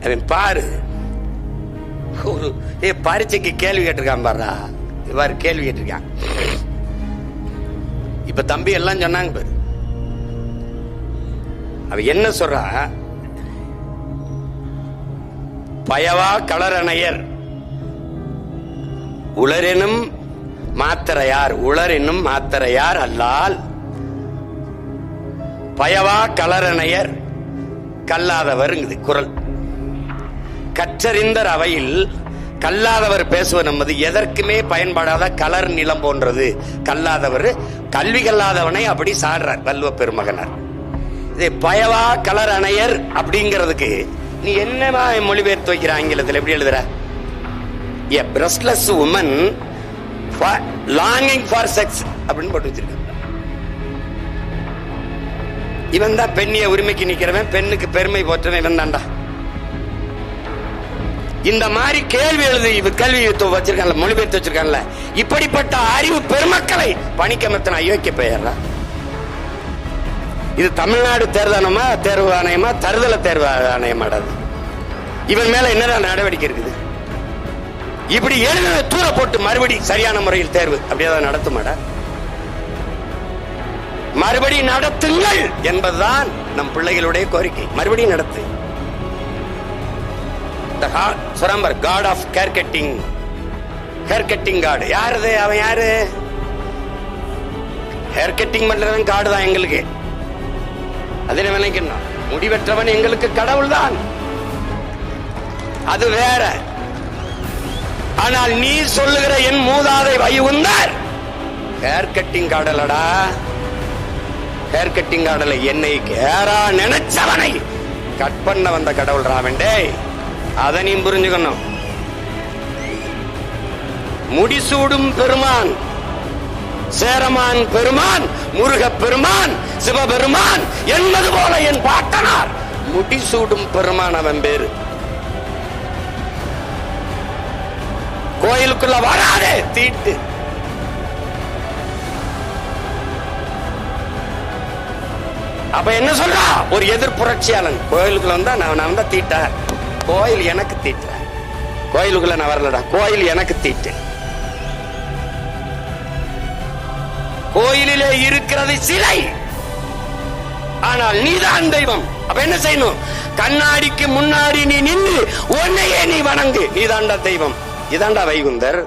அவன் பாரு, ஒரு பரீட்சைக்கு கேள்வி கேட்டிருக்கான் பாரு, இவ்வாறு கேள்வி கேட்டிருக்கான். இப்ப தம்பி எல்லாம் சொன்னாங்க பாரு, அவ என்ன சொல்றா, பயவா களரணையர் உளரெனும் மாத்திரையார், உளரெனும் மாத்திரையார் அல்லால் பயவா களரணையர் கல்லாதவருங்குது குரல். கற்றறிந்தர் அவையில் கல்லாதவர் பேசுவது நமது எதற்குமே பயன்படாத கலர் நிலம் போன்றது. கல்லாதவர், கல்வி கல்லாதவனை அப்படி சாடுறார் வள்ளுவ பெருமகனார். இது பயவா கலர் அணையர் அப்படிங்கிறதுக்கு நீ என்னமா மொழிபெயர்த்து வைக்கிற? ஆங்கிலத்தில் எப்படி எழுதுற? A breastless woman longing for sex அப்படின்னு போட்டு வச்சிருக்க. இவன் தான் பெண்ணிய உரிமைக்கு நிக்கிறவன், பெண்ணுக்கு பெருமை போற்றவன் இவன் தான்டா. இந்த மாதிரி கேள்வி எழுதி கல்வி வச்சிருக்கான்ல, மொழிபெயர்த்து வச்சிருக்கான்ல, இப்படிப்பட்ட அறிவு பெருமக்களை பணிக்கமர்த்தின அயோக்கிய பெயர்றா. இது தமிழ்நாடு தேர்வு ஆணையமா தருதல தேர்வு ஆணையமாடாது. இவன் மேல என்ன நடவடிக்கை இருக்குது? இப்படி எழுத தூர போட்டு மறுபடி சரியான முறையில் தேர்வு அப்படியே நடத்துமாடா? மறுபடி நடத்துங்கள் என்பதுதான் நம் பிள்ளைகளுடைய கோரிக்கை. மறுபடியும் நடத்து. காட் ஆஃப் ஹேர் கட்டிங் காடு யாரு? அவன் யாரு? ஹேர் கட்டிங் பண்றவன் காடு தான் எங்களுக்கு. அதில் நினைக்கணும், முடிவற்றவன் எங்களுக்கு கடவுள் தான், அது வேற. ஆனால் நீ சொல்லுகிற என் மூதாதை வைகுந்தர் ஹேர் கட்டிங் காடலடா. ஹேர் கட்டிங் காடல என்னை கேரா நினைச்சவனை கட் பண்ண வந்த கடவுள் ராவண்டே. அதை நீ புரிஞ்சுக்கணும். முடிசூடும் பெருமான், சேரமான் பெருமான், முருக பெருமான், சிவபெருமான் என்பது போல என் பாட்டனார் முடிசூடும் பெருமான். அவன் பேரு. கோயிலுக்குள்ள வராதே தீட்டு. அப்ப என்ன சொல்றா? ஒரு எதிர் புரட்சியாளன் கோயிலுக்குள்ள வந்தா நான் தான் தீட்ட. கோயில் எனக்கு தீட்ட. கோயிலுக்குள்ள நான் வரலடா, கோயில் எனக்கு தீட்டு. கோயிலிலே இருக்கிறது சிலை, ஆனால் நீதான் தெய்வம். அப்ப என்ன செய்யணும்? கண்ணாடிக்கு முன்னாடி நீ நின்று உன்னையே நீ வணங்கு. நீதாண்டா தெய்வம். இதாண்டா வைகுந்தர்.